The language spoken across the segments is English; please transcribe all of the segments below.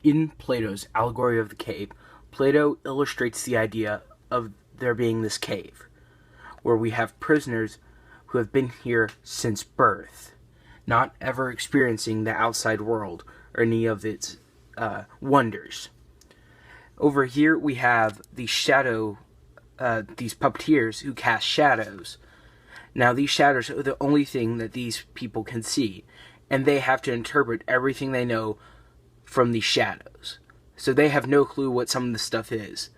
In Plato's allegory of the cave, Plato illustrates the idea of there being this cave, where we have prisoners who have been here since birth, not ever experiencing the outside world or any of its wonders. Over here we have these puppeteers who cast shadows. Now these shadows are the only thing that these people can see, and they have to interpret everything they know from these shadows. So they have no clue what some of this stuff is,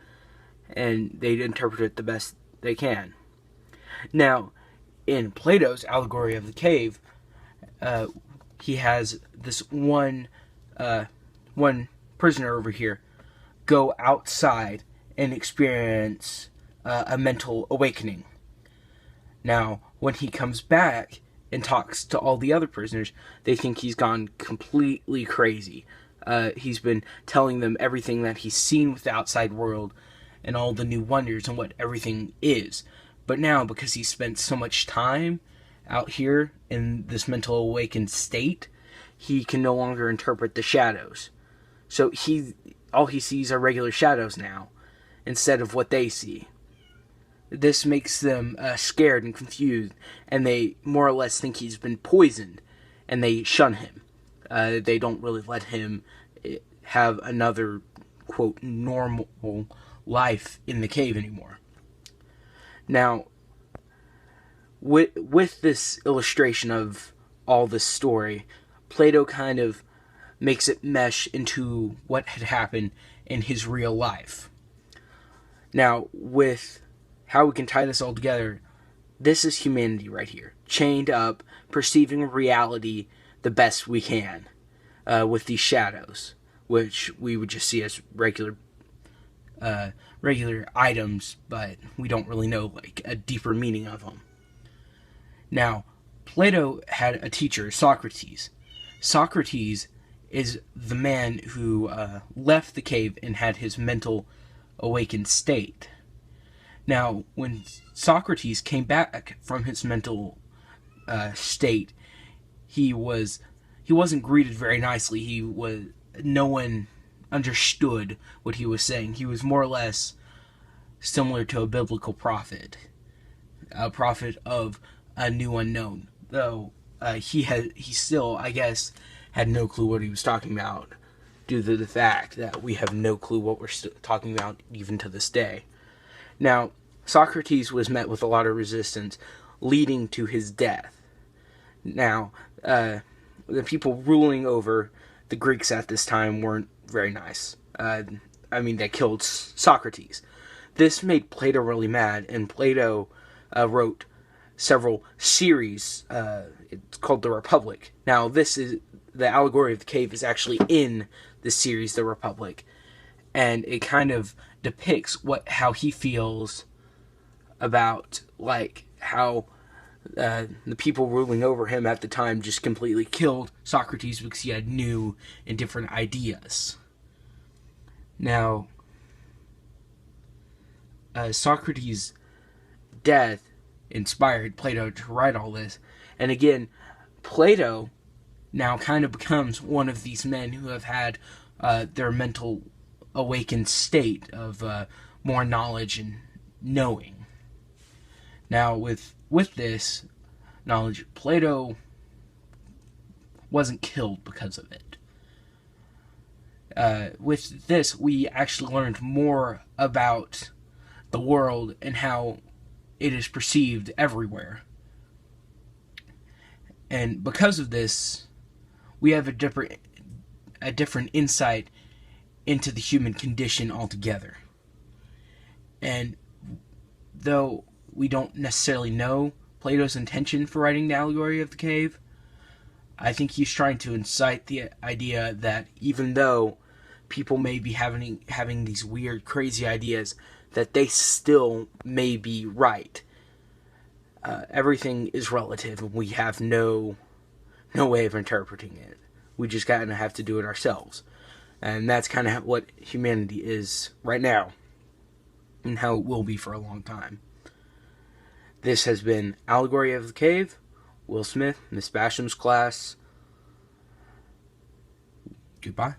and they interpret it the best they can. Now, in Plato's allegory of the cave, he has this one prisoner over here go outside and experience a mental awakening. Now, when he comes back and talks to all the other prisoners, they think he's gone completely crazy. He's been telling them everything that he's seen with the outside world and all the new wonders and what everything is. But now, because he spent so much time out here in this mental awakened state, he can no longer interpret the shadows. So all he sees are regular shadows now, instead of what they see. This makes them scared and confused, and they more or less think he's been poisoned, and they shun him. They don't really let him have another, quote, normal life in the cave anymore. Now, with this illustration of all this story, Plato kind of makes it mesh into what had happened in his real life. Now, with how we can tie this all together, this is humanity right here, chained up, perceiving reality the best we can, with these shadows, which we would just see as regular items, but we don't really know like a deeper meaning of them. Now, Plato had a teacher, Socrates. Socrates is the man who left the cave and had his mental awakened state. Now, when Socrates came back from his mental state, he wasn't greeted very nicely. No one understood what he was saying. He was more or less similar to a biblical prophet, a prophet of a new unknown. Though he still, I guess, had no clue what he was talking about, due to the fact that we have no clue what we're talking about even to this day. Now, Socrates was met with a lot of resistance, leading to his death. Now, the people ruling over the Greeks at this time weren't very nice. They killed Socrates. This made Plato really mad, and Plato wrote several series. It's called The Republic. Now, the allegory of the cave is actually in the series The Republic, and it kind of depicts how he feels about how the people ruling over him at the time just completely killed Socrates because he had new and different ideas. Now, Socrates' death inspired Plato to write all this, and again, Plato now kind of becomes one of these men who have had their mental awakened state of more knowledge and knowing. Now, with this knowledge, Plato wasn't killed because of it. With this, we actually learned more about the world and how it is perceived everywhere. And because of this, we have a different insight into the human condition altogether. And though we don't necessarily know Plato's intention for writing the allegory of the cave, I think he's trying to incite the idea that even though people may be having these weird, crazy ideas, that they still may be right. Everything is relative, and we have no way of interpreting it. We just kind of have to do it ourselves. And that's kind of what humanity is right now, and how it will be for a long time. This has been Allegory of the Cave. Will Smith, Ms.Basham's class. Goodbye.